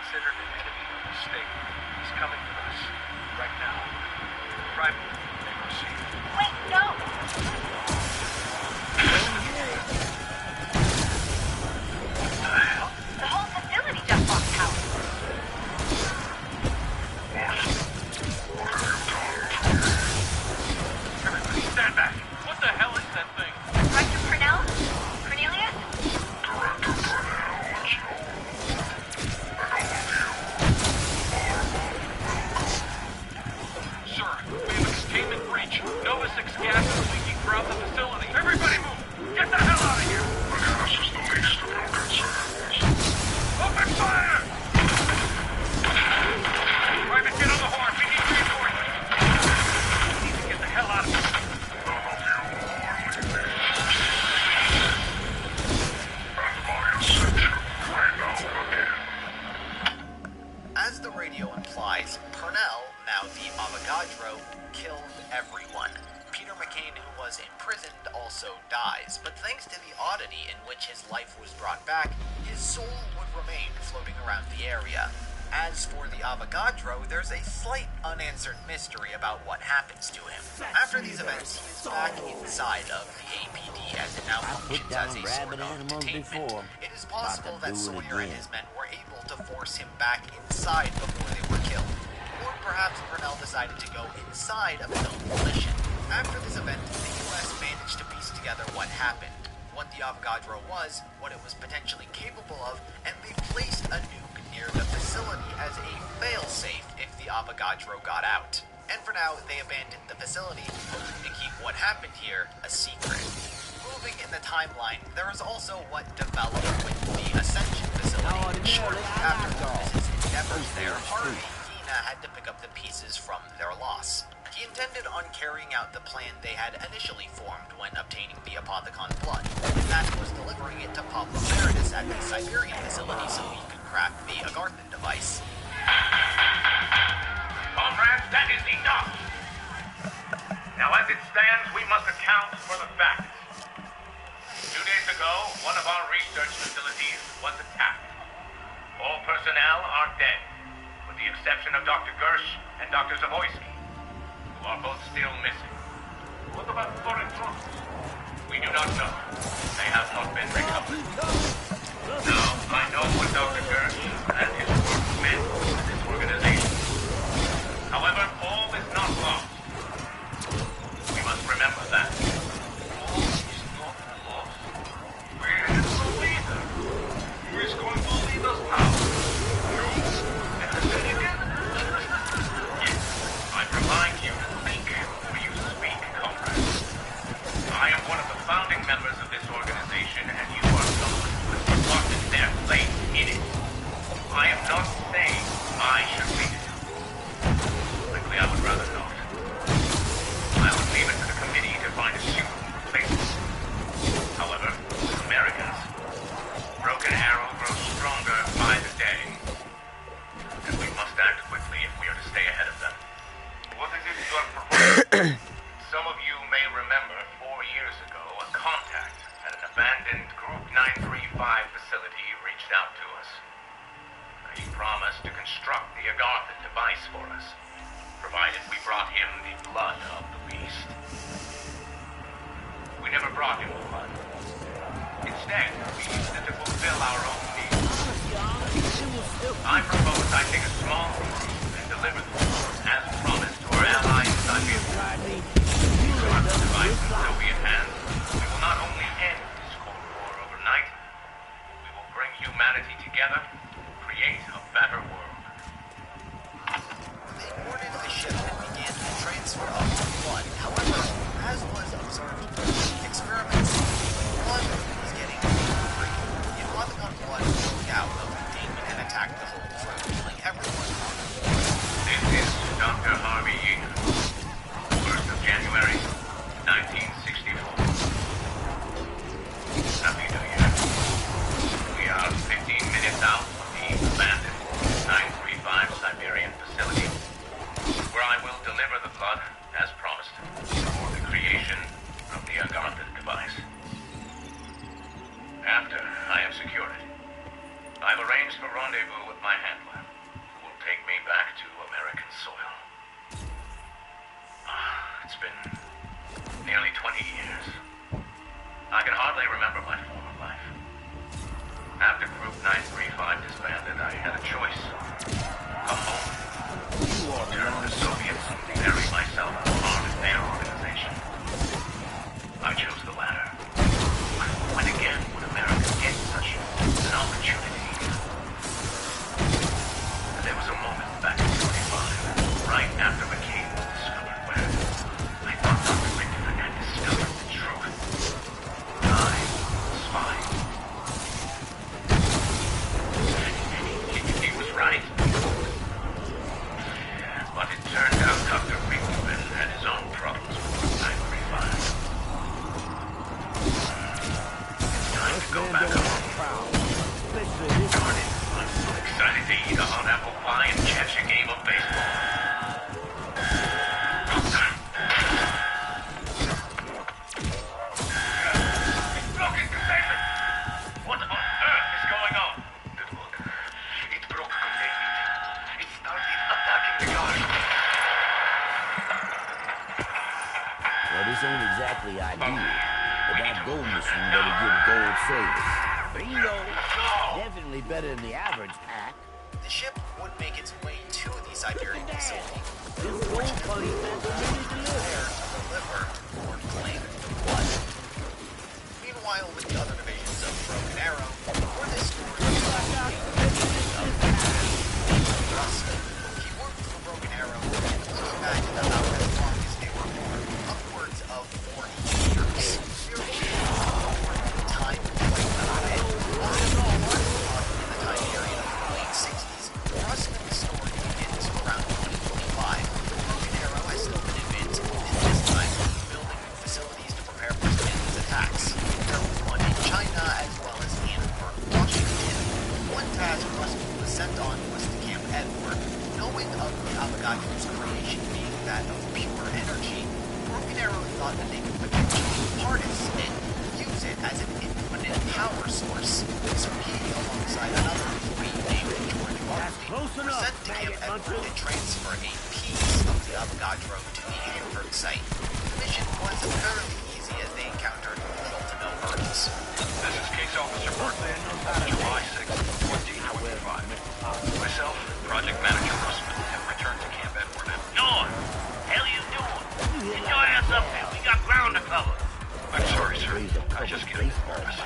considered an enemy of the state. He's coming with us. Right now. Private, they proceed. Wait, no! What the hell? The whole facility just lost power. Everybody stand back. What the hell is that thing? Director Purnell? Cornelius? Sir, we have a containment breach. Nova 6 gas is leaking throughout the facility. Everybody move! Get the hell out of here! The gas is the least of our concerns. Open fire! Private, get on the horn. We need reinforcements. We need to get the hell out of here. None of you will leave me. And my ascension right now again. As the radio implies, Purnell, now the Avogadro, killed everyone. Peter McCain, who was imprisoned, also dies, but thanks to the oddity in which his life was brought back, his soul would remain floating around the area. As for the Avogadro, there's a slight unanswered mystery about what happens to him. After these events, he is back inside of the APD as it now functions as a sort of detainment. It is possible that Sawyer and his men were able to force him back inside before they were killed. Or perhaps Purnell decided to go inside of his own volition. After this event, the US managed to piece together what happened, what the Avogadro was, what it was potentially capable of, and they placed a nuke near the facility as a failsafe if the Avogadro got out. And for now, they abandoned the facility, hoping to keep what happened here a secret. Moving in the timeline, there is also what developed with the Ascension facility. Shortly after Lucas's endeavors there, Harvey had to pick up the pieces from their loss. He intended on carrying out the plan they had initially formed when obtaining the Apothicon blood, and that was delivering it to Pablo Meredith at the Siberian facility so he could craft the Agarthan device. Comrades, that is enough! Now as it stands, we must account for the facts. 2 days ago, one of our research facilities was attacked. All personnel are dead, with the exception of Dr. Gersh and Dr. Zavoysky, who are both still missing. What about foreign troops? We do not know. They have not been recovered. Now, I know what Dr. Gersh and his work meant to this organization. However, all is not lost. We must remember that. All is not lost. Where is the leader? Who is going to lead us now? Yes, I remind you to think before you speak, comrades. I am one of the founding members of this organization, and you are someone who has forgotten their place in it. I am not saying I should lead it. Frankly, I would rather not. I would leave it to the committee to find a suitable replacement. However, Americans, Broken Arrow grows stronger by the day. And we must act quickly if we are to stay ahead of them. What is it you are proposing? Some of you may remember 4 years ago, a contact at an abandoned Group 935 facility reached out to us. He promised to construct the Agartha device for us, provided we brought him the blood of the beast. We never brought him the blood. Instead, we used it to fulfill our own needs. I propose I take a small group and deliver the as promised to our allies in Siberia. With the device in Soviet hands, we will not only end this Cold War overnight, we will bring humanity together, create a better world. They boarded a ship and began the transfer of the blood. However, as was observed during the experiments, the blood was getting free. The Apothicon blood broke out of containment and attacked the whole crew, killing everyone on the board. This is Dr. Harvey Yeager. 1st of January, 1964. Happy New Year. We are 15 minutes out from the abandoned 935 Siberian facility, where I will deliver the blood, as promised, for the creation of the Agartha device. After I have secured it, I've arranged for rendezvous with my handler. on apple pie and catch a game of baseball. It's broken containment! What on earth is going on? Look, it broke containment. It started attacking the guard. Well, this ain't exactly ideal, but that gold machine better give gold service. Bingo! Definitely better than the average pack. The ship would make its way to the Siberian facility, This gold bunny has a minute to live. there to deliver or claim blood. Meanwhile, with the other divisions of Broken Arrow, for this story, he worked for Broken Arrow, looking back at about as long as they were born, upwards of 40 years. Time quite rapid. In the time period of the late 60s, Russman's story begins around 2025. Broken Arrow has still been advancing within this time, building new facilities to prepare for Stanley's attacks. There was one in China as well as in Washington. One task Russman was sent on was to Camp Edward, knowing of the Avogadro's creation being that of pure energy. Broken Arrow thought that they could potentially harness it, use it as an infinite power source. So he, alongside another employee named George Barkley, close were enough, sent to Camp maggot Edward to transfer a piece of the Avogadro to the Hanford site. The mission was fairly easy as they encountered little to no hurdles. This is Case Officer Barkley. July 6th, 2025. Myself, Project Manager Russman, have returned to Camp Edward. George, hell you doing? Get your ass up here. We got ground to cover. I'm sorry, sir. I just get nervous.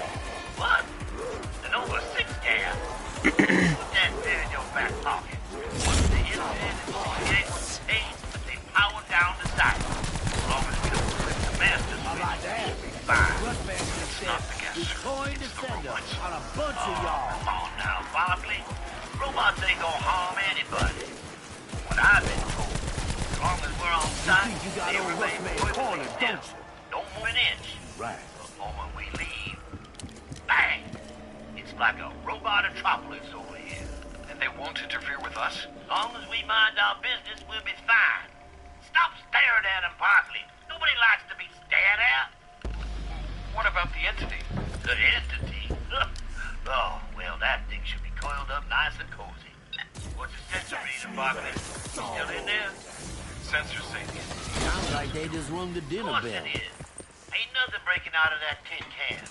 What? An over 6 gas? Put that there in your back pocket. Once the internet is hey, they power down the site. As long as we don't flip the master switch, we'll be fine. It's not the gas, He's sir. going to It's the send us robots. on a bunch of y'all. Come on now, Barkley. Robots ain't gonna harm anybody. What I've been told, as long as we're on site, You got they old remain Russman perfectly cornered, still. don't you? No more an inch. Right. The moment we leave, bang! It's like a robototropolis over here. And they won't interfere with us? As long as we mind our business, we'll be fine. Stop staring at him, Barkley. Nobody likes to be stared at. What about the entity? The entity? Oh, well, that thing should be coiled up nice and cozy. What's the sensor reading, Barkley? Still in there? Sensors say the Sounds like they just rung the Of dinner course bell. it is. Ain't nothing breaking out of that tin can.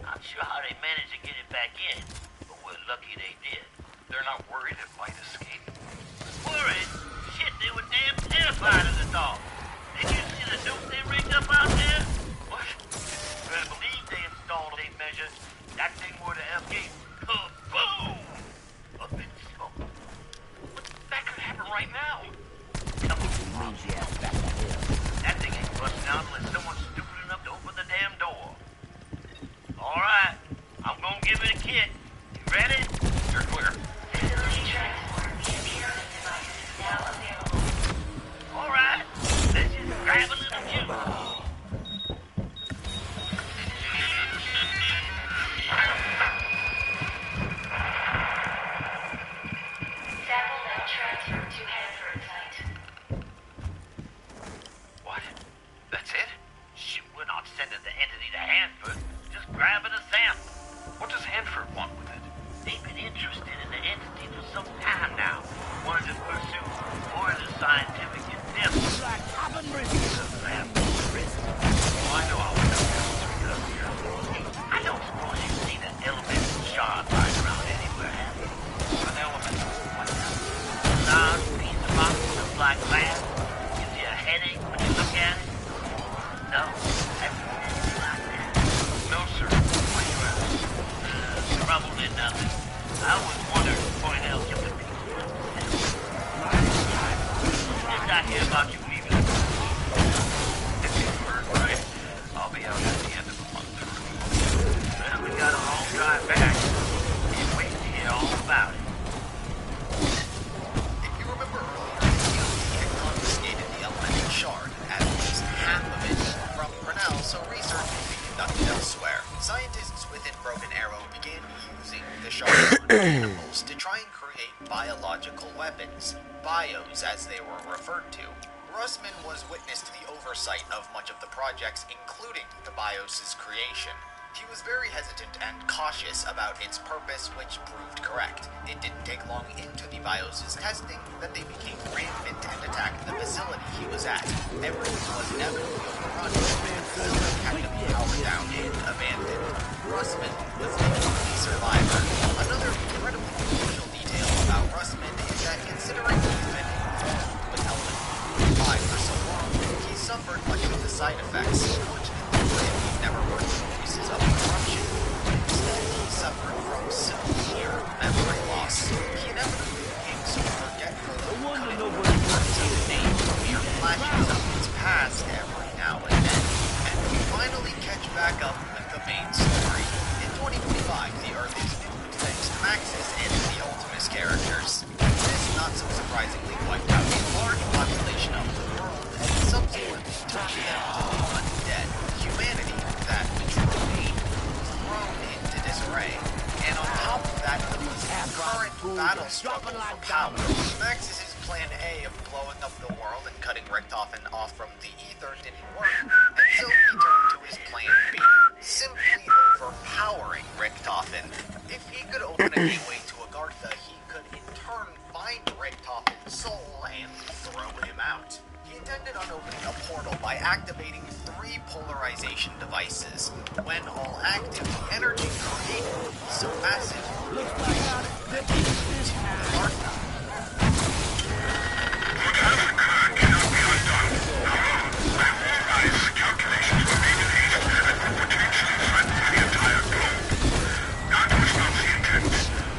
Not sure how they managed to get it back in, but we're lucky they did. They're not worried it might escape. Worried? Shit, they were damn terrified of the dog. Did you see the nuke they rigged up out there? What? Better believe they installed a measure. That thing were to escape. Kaboom! Up in smoke. That could happen right now. Come on, Means you have back to hell. that thing ain't busting out unless someone's stupid enough to open the damn door. All right, I'm gonna give it a kick. You ready? You're clear. Facility transport via pyramid device is now available. All right, let's just grab a little juice. Sample now transferred to Hanford site. What? That's it? Shit, we're not sending the entity to Hanford. Just grabbing a sample. What does Hanford want with it? They've been interested in the entity for some time now. Wanted to pursue further scientific endeavors. Like popping wrist. Well, I know how we know this up here. I don't suppose you've seen an elemental shard lying around anywhere, have you? An element. Large piece biological weapons, bios as they were referred to. Russman was witness to the oversight of much of the projects, including the BIOS's creation. He was very hesitant and cautious about its purpose, which proved correct. It didn't take long into the BIOS's testing that they became rampant and attacked the facility he was at. Everything was inevitably overrun, and the facility had to be powered down and abandoned. Russman was the only survivor. Another incredibly crucial detail about Russman is that considering he's been involved with Element 5 for so long, he suffered much of the side effects. Fortunately for him, he never worked with voices of corruption, but instead he suffered from severe memory loss. He inevitably became so forgetful that he couldn't remember his name, mere flashes of his past every now and then, and we finally catch back up with the main story. In 2025, the Earth is doomed thanks to Maxis and the Ultimus characters. This, not so surprisingly, wiped out a large population of the world and subsequently took the end to the undead. Humanity, that which remained, was thrown into disarray. And on top of that, there was the current battle struggle for power. Maxis' plan A of blowing up the world and cutting Richtofen off from the ether didn't work, and so he turned to his plan B, simply overpowering Richtofen. If he could open a gateway to Agartha, he could in turn find Richtofen's soul and throw him out. He intended on opening a portal by activating 3 polarization devices. When all active, the energy created would be so massive, it would be to Agartha. What has occurred cannot be undone. However, I realize the calculations were made in haste and would potentially threaten the entire globe. That was not the intent.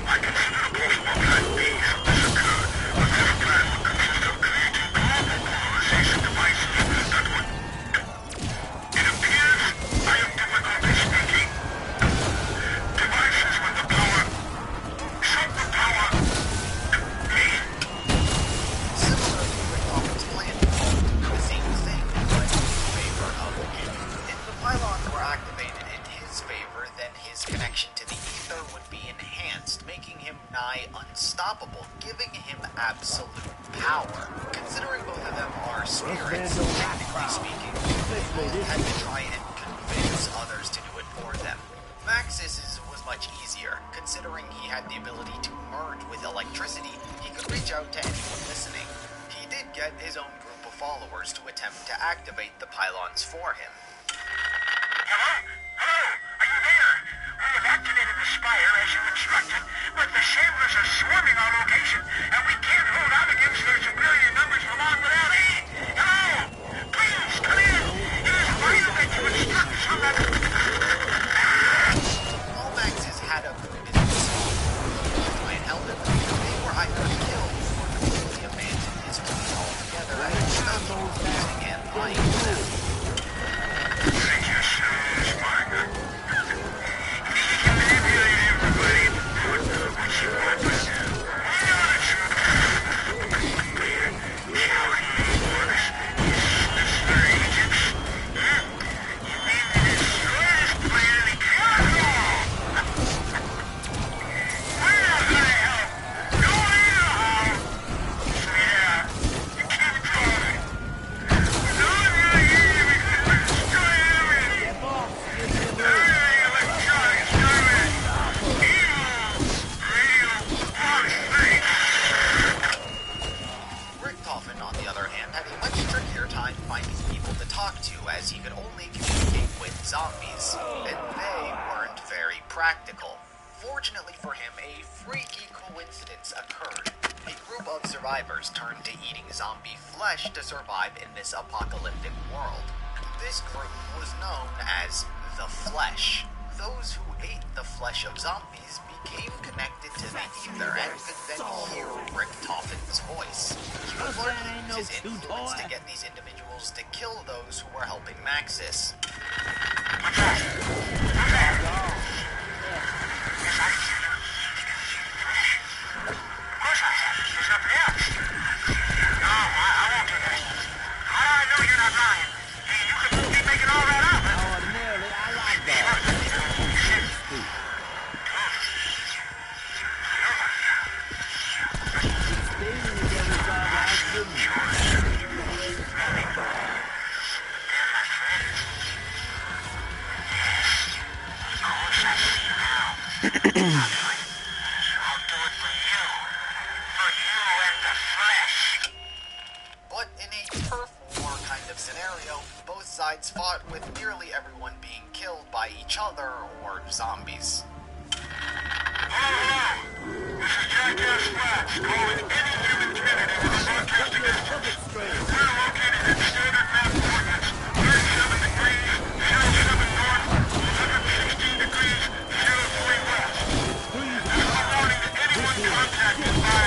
I considered a possible plan B should this occur, but this plan would consist of creating global polarization devices that would... It appears I have difficulty speaking. Devices with the power... Shut the power... Me. Similarly, Richtofen's plan involved the same thing, but in favor of him. If the pylons were activated in his favor, then his connection to the ether would be enhanced, making him nigh unstoppable, giving him absolute power. Considering both of them are spirits, technically speaking, they both had to try and convince others to do it for them. Maxis's was much easier. Considering he had the ability to merge with electricity, he could reach out to anyone listening. He did get his own group of followers to attempt to activate the pylons for him. Hello? Hello? Are you there? We have activated the spire as you instructed, but the shamblers are swarming our location, and we can't hold out against their superior numbers for long without aid. Hello? Please, come in. It is vital that you instruct us on that... All Maxis had of him is his soul. To try and help him, they were either killed or completely abandoned his fleet altogether and stopped using and lying to them. Thank you so much, Margaret. He can manipulate everybody but what you want, but we know the truth. Shall we for this Mr. Agents? You mean to destroy this plan and kill us all? We're not gonna help. No way in the hall. So yeah, you keep talking. No one really hear you because we're destroying everything. Everything electronics, garbage, evil, radio, box things. Richtofen, on the other hand, had a much trickier time finding people to talk to, as he could only communicate with zombies, and they weren't very practical. Fortunately for him, a freaky coincidence occurred. A group of survivors turned to eating zombie flesh to survive in this apocalyptic world. This group was known as the Flesh. Those who ate the flesh of zombies became connected to the ether and could then hear Richtofen's voice. He would largely use his influence to get these individuals to kill those who were helping Maxis. What's that? Who's there? Yes, I see you. Of course I have. There's nobody else. No, I won't do that. How do I know you're not lying? You could be making all that up. Ordinarily, I like that. But Americans fought with nearly everyone being killed by each other or zombies. Hello! This is Jackass Flats calling any human community with a broadcasting distance. We're located in standard map coordinates 37 degrees, 07 north, 116 degrees, 03 west. This is a warning to anyone contacted by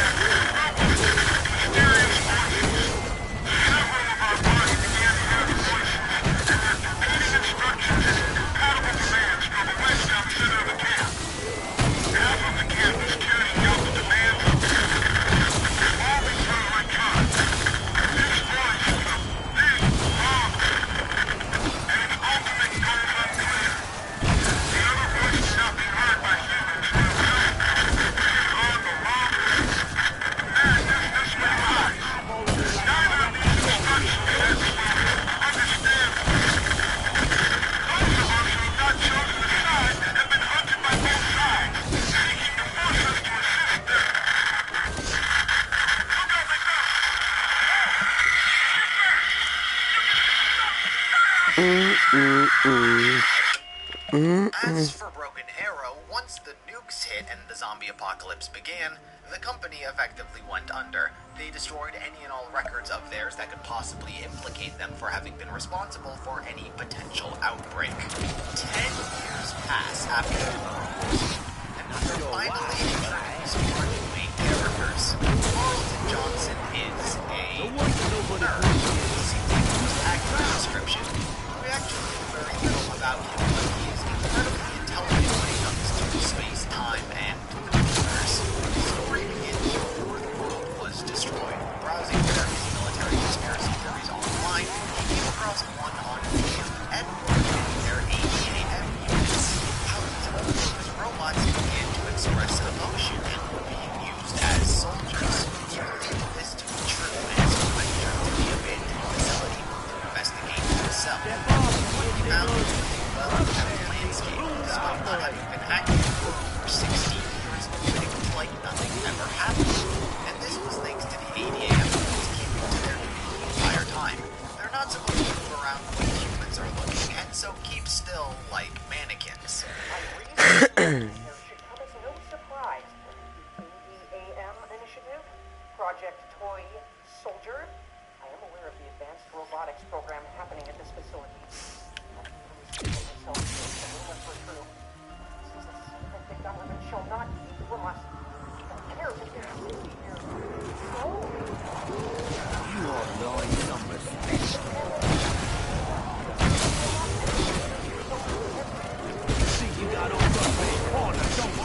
mysterious forces. Several of our party began to hear the voices, and their competing instructions and incompatible demands drove a wedge down the center of the camp. Half of the camp is carrying out the demands of the all these are electronic. This voice is a big, long, and its ultimate goal is unclear. The other voice is not being heard by humans who have just on the wrong madness this way lies. Neither of these instruction sets will understand. Those of us who have not chosen a side have been hunted by both sides, seeking to force us to assist them. Look out, like As for Broken Arrow, once the nukes hit and the zombie apocalypse began, the company effectively went under. They destroyed any and all records of theirs that could possibly implicate them for having been responsible for any potential outbreak. 10 years pass after the war, and after finally introducing our two main characters, Carlton Johnson is a nerd. His accurate description. We actually know very little about him, but he is incredibly intelligent when it comes to space, time, and computers. The story begins before the world was destroyed. Browsing various military conspiracy theories online, he came across one on Camp Edward and their ADAM units. How these old robots began to express emotion and were being used as soldiers. He believed this to be true and so ventured to the abandoned facility to investigate himself. He found a well-kept landscape, despite not having been active for over 16 years, but it was like nothing ever happened. And this was thanks to the ADAM units keeping to their duty the entire time. They're not supposed to move around when humans are looking, and so keep still like mannequins. Should come as no surprise. The ADAM initiative, Project Toy Soldier. I am aware of the advanced robotics program happening at this facility. Myself, the rumors were true. This is a secret the government shall not keep from us. Here, here. Oh. You are knowing some respect. See, you got on the corner, don't you?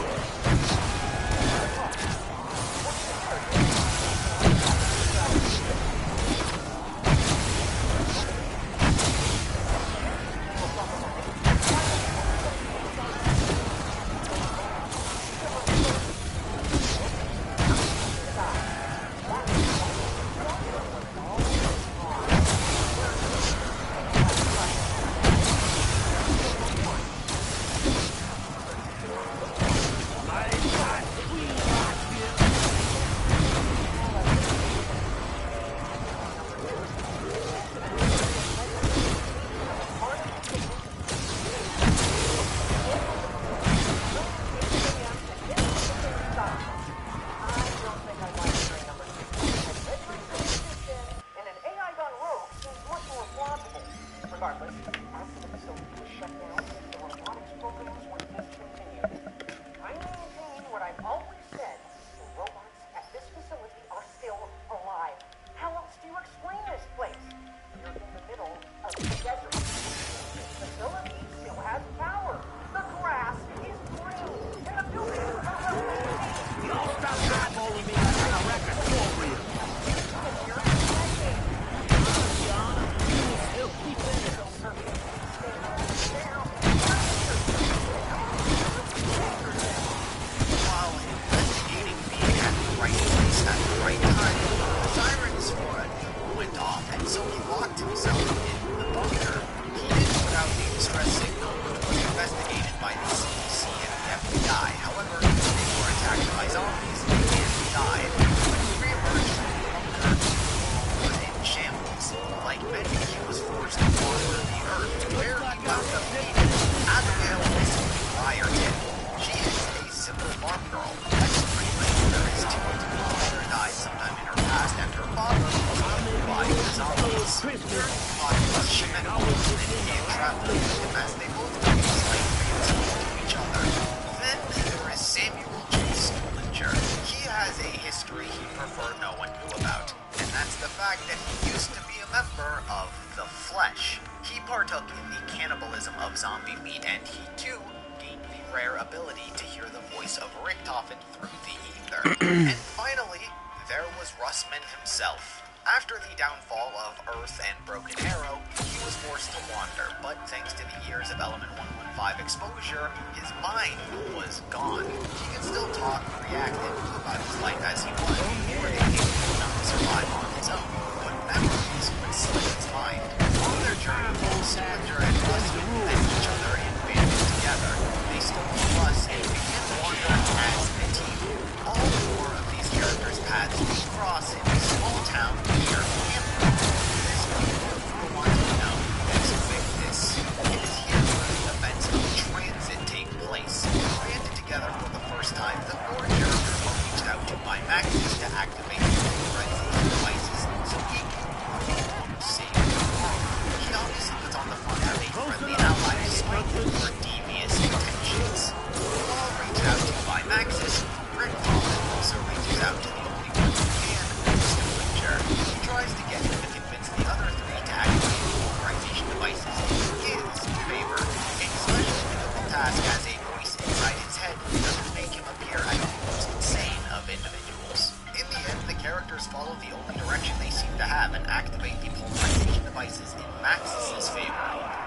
fact that he used to be a member of the Flesh. He partook in the cannibalism of zombie meat, and he too gained the rare ability to hear the voice of Richtofen through the ether. And finally, there was Russman himself. After the downfall of Earth and Broken Arrow, he was forced to wander, but thanks to the years of Element 115 exposure, his mind was gone. He could still talk, react, and move about his life as he was before they came enough to survive on his own, but memories would slip his mind. On their journey, both Cylinder and Russ met each other and banded together. They stole Russ and began to wander as a team. All four of these characters' paths would cross in a small town near Canada. This people want to know is Victus. It is here where the events of transit take place. Banded together for the first time, the four characters were reached out to by Maxis to activate the transition devices so he can save the world. He obviously was on the front of a friendly ally despite their devious intentions. While reached out to by Maxis, Rick also reaches out to the only one who can, Stillinger. He tries to get him to convince the other three to activate the polarization devices in his favor. A special difficult task as a voice inside his head doesn't make him appear as the most insane of individuals. In the end, the characters follow the only direction they seem to have and activate the polarization devices in Maxis' favor.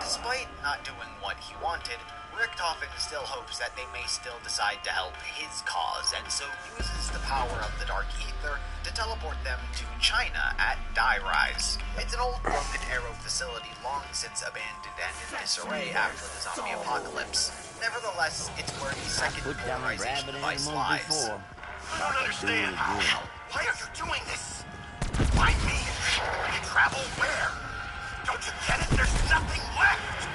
Despite not doing what he wanted, Richtofen still hopes that they may still decide to help his cause, and so uses the power of the Dark Ether to teleport them to China at Die Rise. It's an old Broken Arrow facility long since abandoned and in disarray after the zombie apocalypse. Nevertheless, it's where the second polarization device lies. I don't understand. Why are you doing this? Why me? Travel where? Don't you get it? There's nothing left!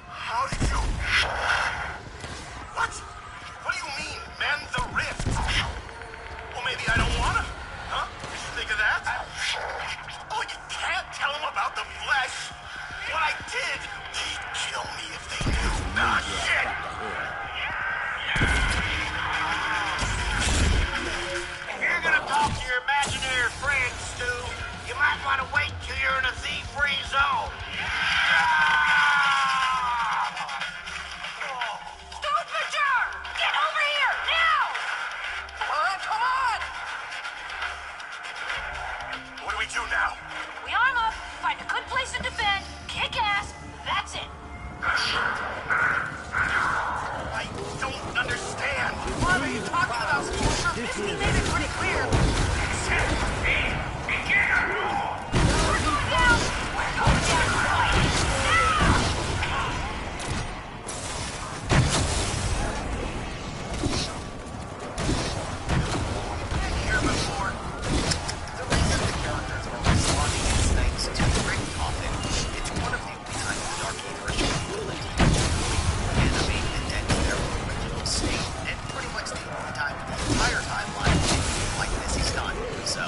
How did you... What? What do you mean, mend the rift? Well, maybe I don't wanna. Huh? Did you think of that? Oh, you can't tell them about the flesh. What I did, they'd kill me if they knew. Ah, shit! If you're gonna talk to your imaginary friends, Stu, you might want to wait till you're in a Z-free zone. Stupid jerk! Get over here, now! Come on! What do we do now? We arm up, find a good place to defend, kick ass, that's it. I don't understand. What are you talking about, Scorcher? 50 made it pretty clear. We're going down! We're going down right now! Here before. The reason the characters are responding is thanks to Richtofen. It's one of the only times the Dark Ether shows the ability to animate and dent their original state, and pretty much the only time in the entire timeline anything like this is done. So,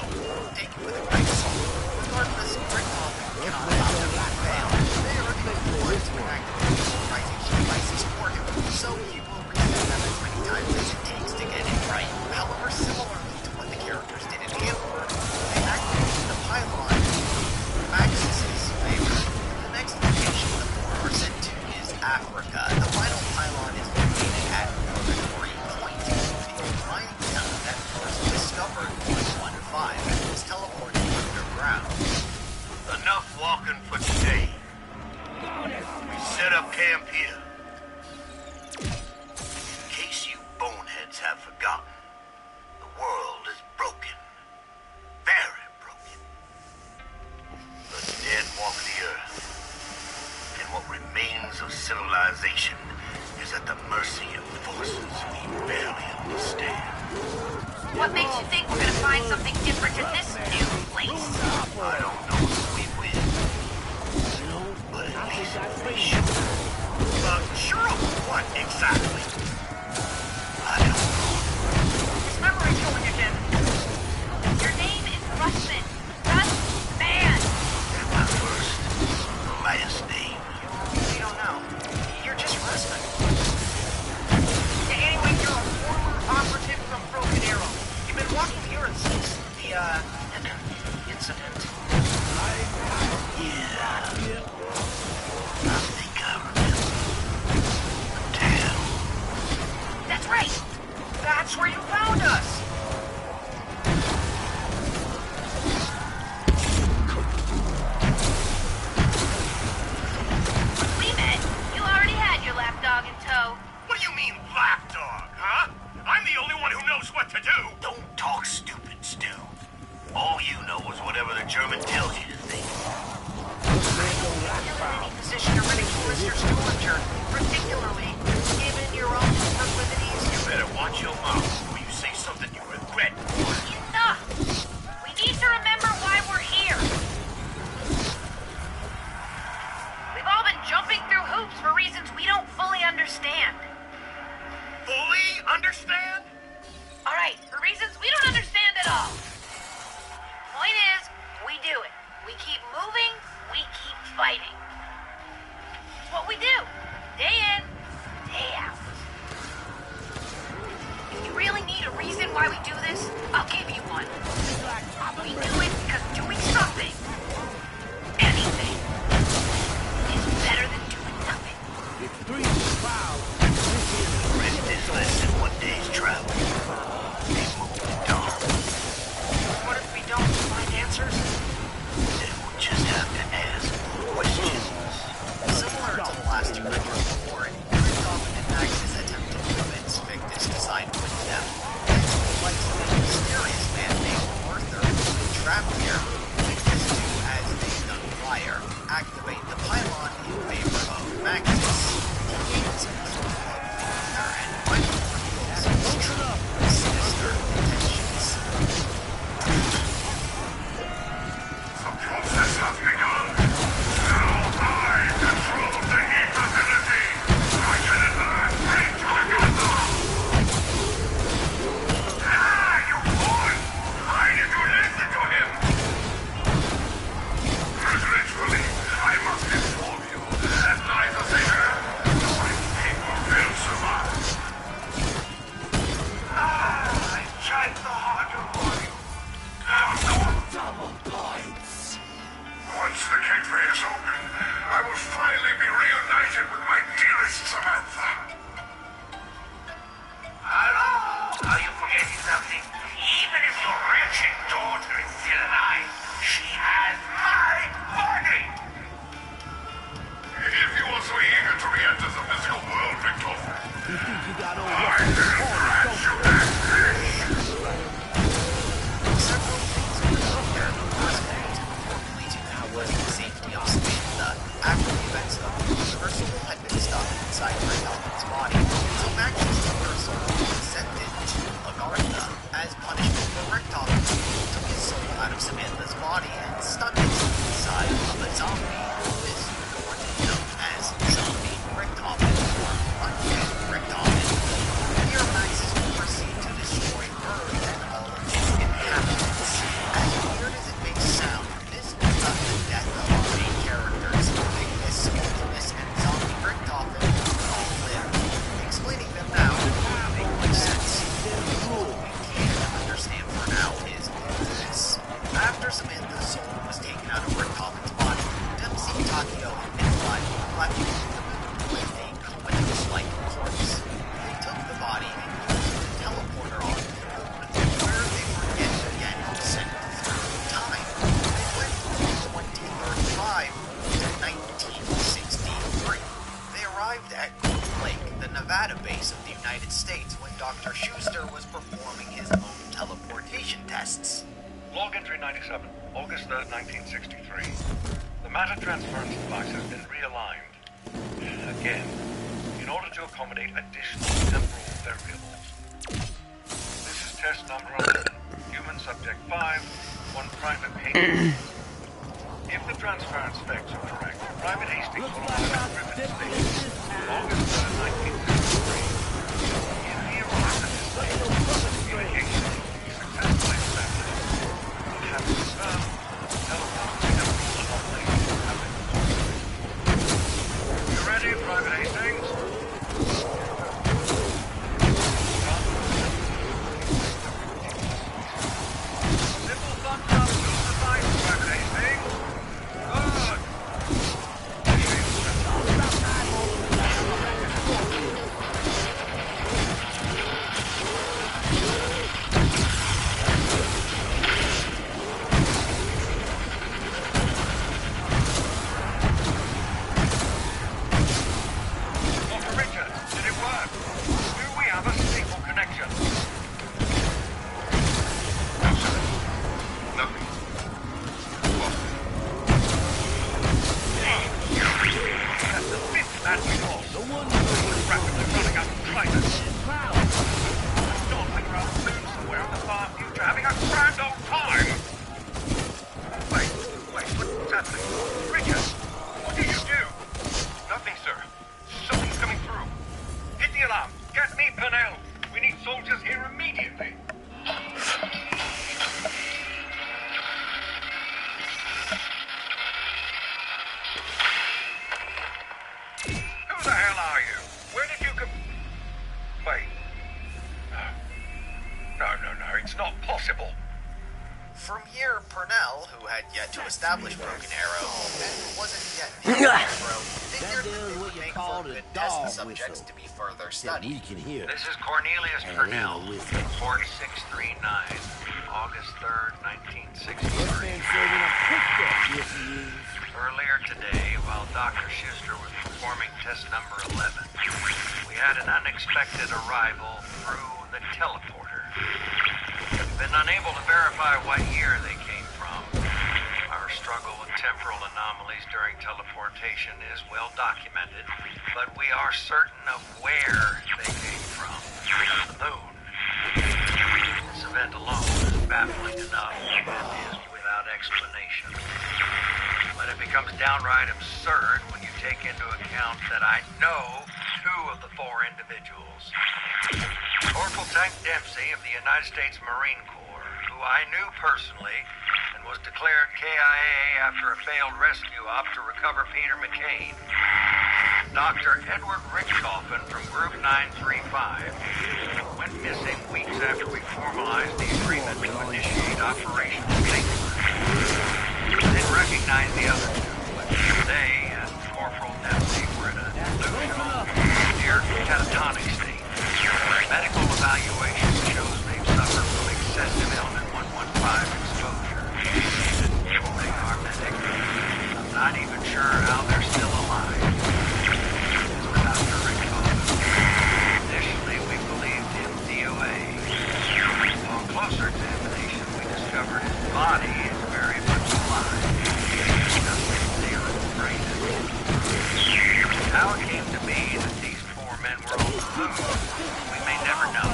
take it with a grain of salt. Regardless, Richtofen cannot allow them to fail. They are looking forward to activate the polarization devices for him, so he will reset them as many times as it takes to get it right. However, similarly to what the characters did in Antwerp, they activated the pylon in Maxis' favor. The next location the four are sent to is Africa. The final pylon is located at Purgatory Point, the mining town that first discovered 115 and was teleported underground. Enough walking for today. We set up camp here. In case you boneheads have forgotten, the world is broken. Very broken. The dead walk the earth. And what remains of civilization is at the mercy of forces we barely understand. What makes you think we're gonna find something different in this new place? I don't know if we will. But at least we should. Sure of what exactly? I don't know. His memory going again. Your name is Russman. Russman! And my first, the last name. We don't know. You're just Russman. Anyway, you're a former operative from Broken Arrow. You've been walking here in 6 incident? Yeah. I think I remember. The town. That's right! That's where you found us! When we met, you already had your lapdog in tow. What do you mean, lapdog, huh? I'm the only one who knows what to do. Don't talk stupid, Stu. All you know is whatever the German tells you to think. You're in any position to ridicule Mr. Sturger, particularly given your own proclivities. You better watch your mouth before you say something you regret. Enough! We need to remember why we're here. We've all been jumping through hoops for reasons we don't fully understand. Fully understand? All right, for reasons we don't understand at all. Point is, we do it. We keep moving, we keep fighting. It's what we do, day in, day out. If you really need a reason why we do this, I'll give you one. We do it because doing something, anything, is better than doing nothing. It's 3 to 5. Rest is less than 1 day's travel. They move dark. What if we don't find answers? Then we'll just have to ask questions. Similar to the last two records before it, Christoph and Max's attempt to convince Vic to decide with them. Like a mysterious man named Arthur, trapped here, Vic is to, as they've done prior, activate the pylon in favor of Maxis. He gains control of the Arthur and finally reveals his true, sinister intentions. The process has begun. Now I control the heat ability. I can advance great propaganda. You boy! Why did you listen to him? Regretfully, I must inform you that neither they nor my people will survive. I tried so hard to warn you. Double points. Once the gateway is open, I will finally be reunited with my dearest Samantha. Hello? Are you forgetting something? Even if your wretched daughter is still alive, she has my body! If you are so eager to re-enter the physical world, Victor, You think you got all I up will grant you that wish. Several things were done here. First of all, importantly to now was the safety of Samantha. After the events of the Universal had been stuck inside Rick Dalton's body, so Max's Universal was sent in to Agartha. As punishment for Rick Dalton, he took his soul out of Samantha's body and stuck it inside of a zombie who is going to be known as Zombie Rick Dalton or Undead Rick Dalton. Here, Maxis will proceed to destroy Earth and all of its inhabitants. As weird as it may sound, this is not the death of our main characters. Ignis, Ultimus, and Zombie Rick Dalton all live. Explaining them now would make much sense. All we can understand for now is this. After Samantha's soul was taken out of Rick Dalton's body, Dempsey, Takio, and Nikolai left the moon with a comatose-like corpse. They took the body and used the teleporter on the moon, where they were yet again sent through time. They went from 2035 to 1963. They arrived at Cold Lake, the Nevada base of the United States, when Dr. Schuster was performing his own teleportation tests. Log entry 97, August 3rd, 1963. The matter transference device has been realigned. Again, in order to accommodate additional temporal variables. This is test number 11. Human subject 5, 1 Private Hastings. If the transference specs are correct, Private Hastings will arrive at Griffin Station on August 3rd, 1963. If he arrives at this station, communication will be successfully established. We'll have confirmed telephone temporal anomaly have been observed. You ready, Private Hastings? Simple From here, Purnell, who had yet to establish Broken Arrow, and wasn't yet the hero, figured that they would make for good test subjects to be further studied. This is Cornelius Purnell, report 639, August 3rd, 1963. Earlier today, while Dr. Schuster was performing test number 11, we had an unexpected arrival through the teleporter. We've been unable to verify what year they came from. Our struggle with temporal anomalies during teleportation is well documented, but we are certain of where they came from. The moon. This event alone is baffling enough and is without explanation. But it becomes downright absurd when you take into account that I know two of the four individuals. Corporal Tank Dempsey of the United States Marine Corps, who I knew personally and was declared KIA after a failed rescue op to recover Peter McCain. Dr. Edward Richthofen from Group 935, who went missing weeks after we formalized the agreement to initiate Operation Statesman. Didn't recognize the other two, but they and Corporal Dempsey were in a delusional, near catatonic state. Medical evaluation shows they've suffered from excessive element 115 exposure. They are medic. I'm not even sure how they're still alive. Dr. Richthofen. Initially, we believed him DOA. On closer examination, we discovered his body is very much alive. Nothing zero brain. How it came to be that these four men were on the moon, we may never know.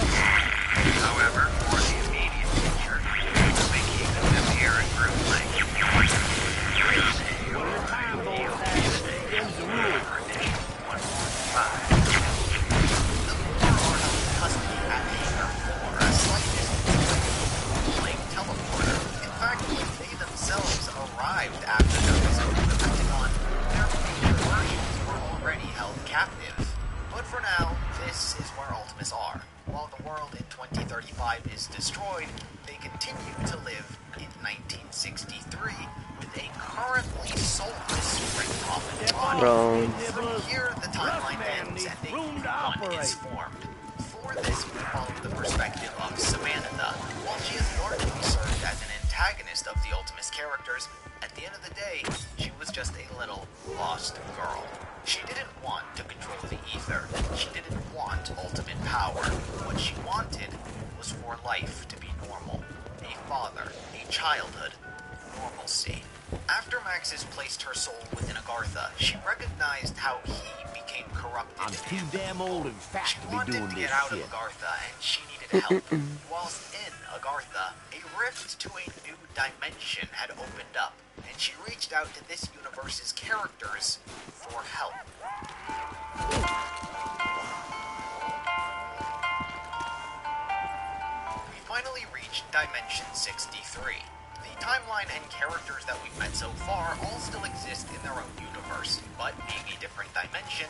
However, for the immediate future, we'll be keeping them here in Group Lake. Arrived after their visit to the Pentagon, their major versions were already held captive. But for now, this is where Ultimus are. While the world in 2035 is destroyed, they continue to live in 1963 with a currently soulless Richthofen body. From here, the timeline ends and a new one is formed. For this, we follow the perspective of Samantha. While she has largely served as an antagonist of the Ultimus characters, at the end of the day, she was just a little lost girl. She didn't want to control the ether. She didn't want ultimate power. What she wanted was for life to be normal. A father, a childhood, normalcy. After Maxis placed her soul within Agartha, she recognized how he became corrupted. I'm too damn old and fat She to be wanted doing to this get out shit. of Agartha, and she needed help. Whilst in Agartha, a rift to a new dimension had opened up, and she reached out to this universe's characters for help. We finally reached Dimension 63. The timeline and characters that we've met so far all still exist in their own universe, but being a different dimension,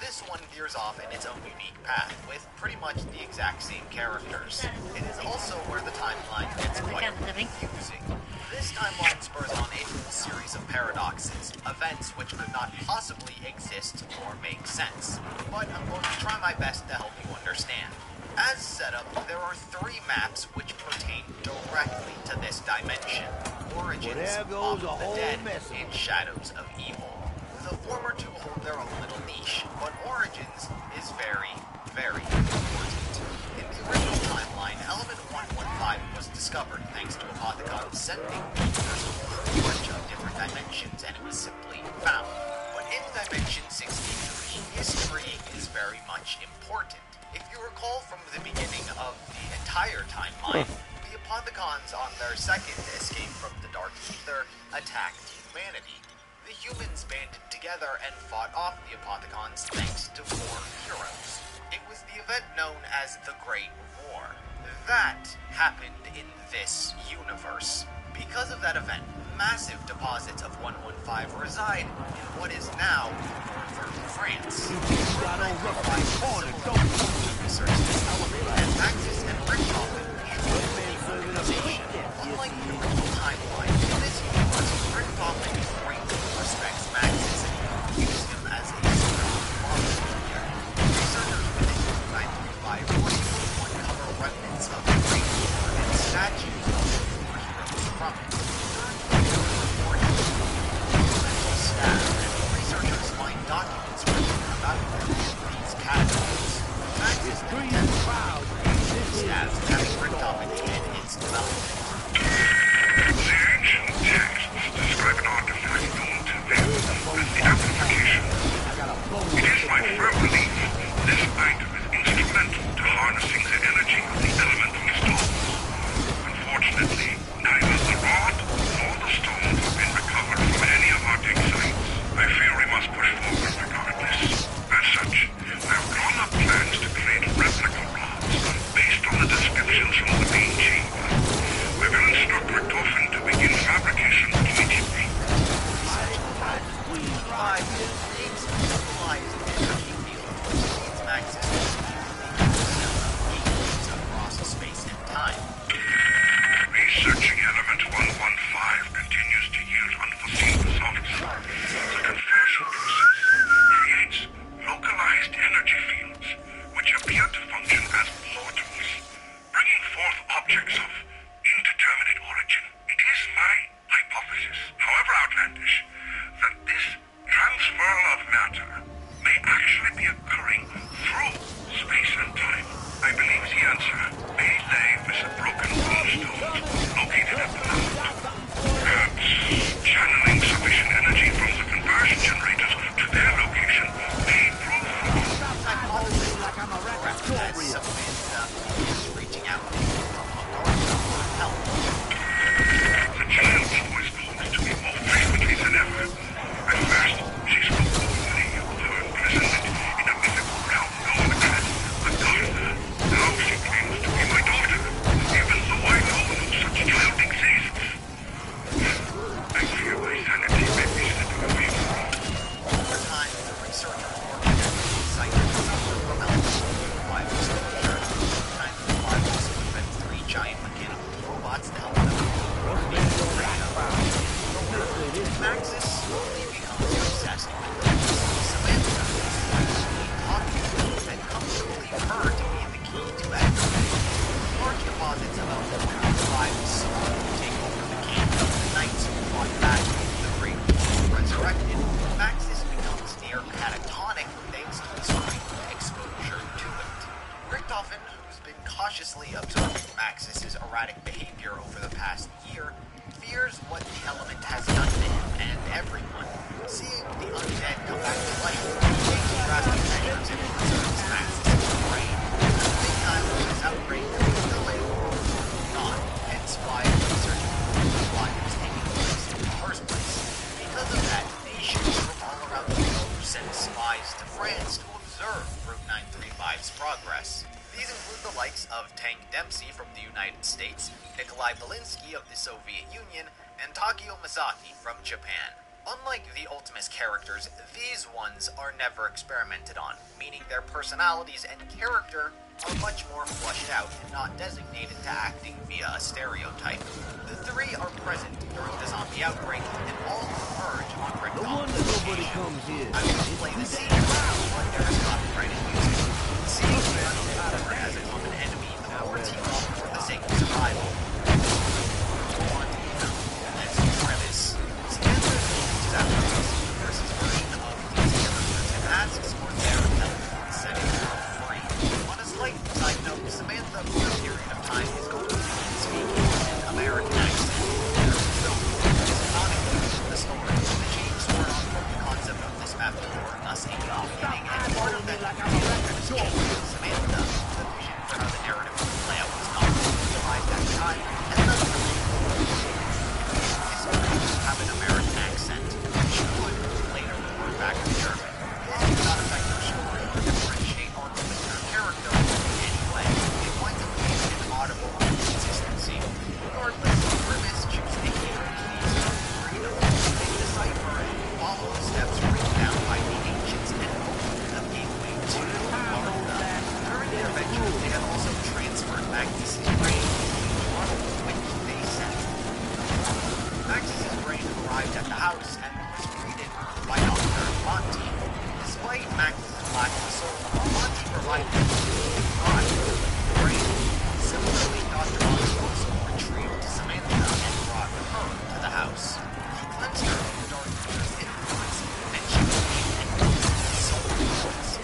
this one veers off in its own unique path, with pretty much the exact same characters. It is also where the timeline gets quite confusing. This timeline spurs on a whole series of paradoxes, events which could not possibly exist or make sense. But I'm going to try my best to help you understand. As set up, there are three maps which pertain directly to this dimension. Origins, Ark of the Dead, and Shadows of Evil. The former two hold their own little niche, but Origins is very, very important. In the original timeline, Element 115 was discovered thanks to Apothicon sending users to a bunch of different dimensions, and it was simply found. But in Dimension 63, history is very much important. If you recall from the beginning of the entire timeline, the Apothicons on their second escape from the Dark Ether attacked humanity. The humans banded together and fought off the Apothicons thanks to four heroes. It was the event known as the Great War. That happened in this universe. Because of that event, massive deposits of 115 reside in what is now northern France. Research this element, and Maxis and Richthofen lead the organization. Unlike the original Unfortunately, neither the rod nor the stone have been recovered from any of our dig sites. I fear we must push forward regardless. As such, I've drawn up plans to create replica rods based on the descriptions from the main chamber. I will instruct Richtofen to begin fabrication immediately. Five needs utilized energy field, which leads Maxis to across space and time. Researching element 115 continues to yield unforeseen results. The conversion process creates localized energy fields, which appear to function as portals, bringing forth objects of indeterminate origin. It is my hypothesis, however outlandish, that this transfer of matter may actually be occurring through space and time. I believe the answer may lay with the broken moonstones located at the mount. Perhaps channeling sufficient energy from the conversion generators to their location may prove As Samantha is reaching out for help. the child's voice calls to me more frequently than ever. At first, she spoke openly of her imprisonment in a mythical realm known as Agartha. Now she claims to be my daughter, even though I know no such child exists. I fear my sanity may be slipping away from me. Over time, the researchers working at the site suffered from life exposure. Time to fly also invent 3 giant mechanical robots to help them. Maxis slowly becomes obsessed with them. Samantha is actually talking to them and comes to believe her to be the key to everything. Large deposits of L-5 slowly take over the camp. The knights who fought back in the Great War resurrected. Maxis becomes near catatonic thanks to his frequent exposure to it. Richtofen, who's been cautiously observing Maxis's erratic behavior over the past year, fears what the element has done to him and everyone. Seeing the undead come back to life, he takes drastic measures and preserves Maxis's brain. At the same time, this outbreak is still a not, hence why research why it was taking place in the first place. Because of that, nations from all around the globe send spies to France to observe Route 935's progress. These include the likes of Tank Dempsey from the United States, Nikolai Belinsky of the Soviet Union, and Takio Masaki from Japan. Unlike the Ultimus characters, these ones are never experimented on, meaning their personalities and character are much more fleshed out and not designated to acting via a stereotype. The 3 are present during the zombie outbreak and all converge on Richtofen. Nobody comes here. I will play the scene what there is copyrighted music. Seeing the Untitled as a common enemy, the 4 team up for the sake of survival. That's the premise. Samantha reaches out to versus version of these characters and asks for their help in setting them free. On a slight side note, Samantha, for a period of time, is going to be speaking in an American accent. So, this is not included in the story. The change spurred on from the concept of this map for us a beginning, and part of that is Samantha, the vision for how the narrative would play out was not realized at the time, and none of the have an American accent, which would later revert back to German. This does not affect her story or differentiate or limit her character in any way. It winds up being an audible inconsistency. Regardless, Grimace chooses a hero keys of freedom. They decipher and follow the steps written down by the ancients and open a gateway to Agartha. During their adventure, they have also transferred Maxis' brain to one which they sent. Maxis' brain arrived at the house and was greeted by Dr. Monty. Despite Maxis' lack of soul, Monty provided him with a drive for the brain. Similarly, Dr. Monty also retrieved Samantha and brought her to the house. He cleansed her from Dark Creature's influence, and she became an soul influence.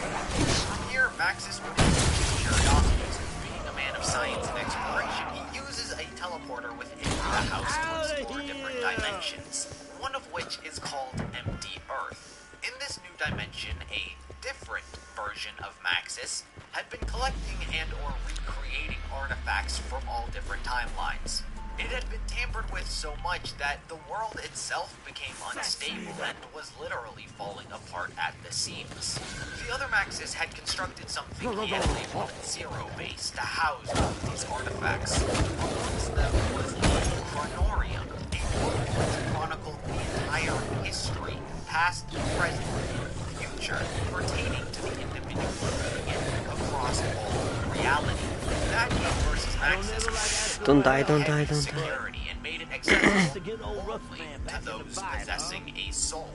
From here, Maxis would indulge his curiosities. Being a man of science and exploration, he uses a teleporter within the house to explore different dimensions, one of which is called Empty Earth. In this new dimension, a different version of Maxis had been collecting and or recreating artifacts from all different timelines. It had been tampered with so much that the world itself became unstable and was literally falling apart at the seams. The other Maxis had constructed something he had labeled Zero Base to house all of these artifacts. Amongst them was the Chronorium, a book which chronicled the entire history, past, present, and future, pertaining to the individual being across all reality. That gave versus Maxis Don't die, don't die, don't die. security and made it accessible only to those possessing a soul.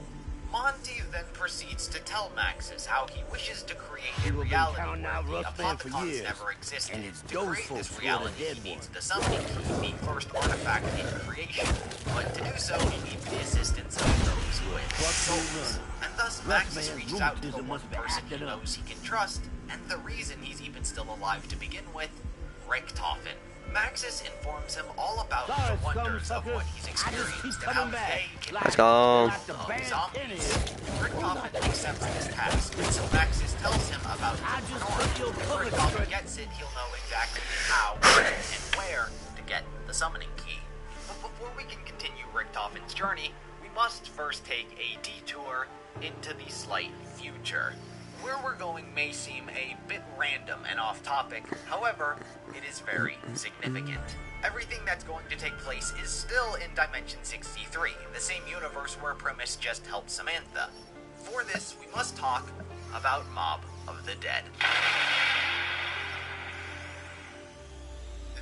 Monty then proceeds to tell Maxis how he wishes to create a reality where the Apothicons never existed. To create this reality, he needs the summoning key, the first artifact in creation. But to do so, he needs the assistance of those with souls. And thus, Maxis reaches out to the one person he knows he can trust, and the reason he's even still alive to begin with, Richtofen. Maxis informs him all about the wonders of what he's experienced and how they can Let's go. zombies. Richtofen accepts this task, so Maxis tells him about the Chronorium. If Richtofen gets it, he'll know exactly how, when, and where to get the summoning key. But before we can continue Richtofen's journey, we must first take a detour into the slight future. Where we're going may seem a bit random and off-topic, however, it is very significant. Everything that's going to take place is still in Dimension 63, the same universe where Primus just helped Samantha. For this, we must talk about Mob of the Dead.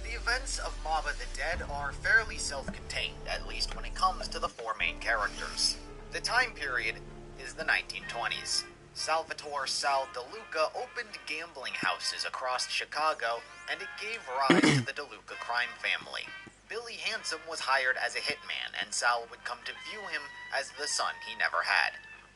The events of Mob of the Dead are fairly self-contained, at least when it comes to the four main characters. The time period is the 1920s. Salvatore Sal DeLuca opened gambling houses across Chicago, and it gave rise to the DeLuca crime family. Billy Handsome was hired as a hitman, and Sal would come to view him as the son he never had.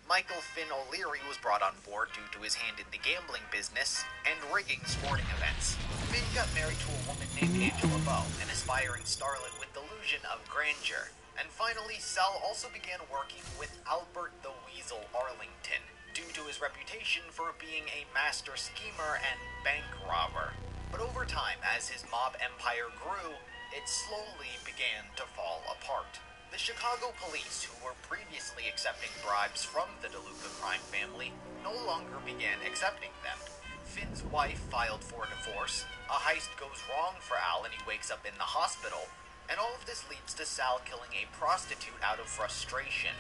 Michael Finn O'Leary was brought on board due to his hand in the gambling business and rigging sporting events. Finn got married to a woman named Angela Bow, an aspiring starlet with delusion of grandeur. And finally, Sal also began working with Albert the Weasel Arlington, due to his reputation for being a master schemer and bank robber. But over time, as his mob empire grew, it slowly began to fall apart. The Chicago police, who were previously accepting bribes from the DeLuca crime family, no longer began accepting them. Finn's wife filed for divorce, a heist goes wrong for Al and he wakes up in the hospital, and all of this leads to Sal killing a prostitute out of frustration.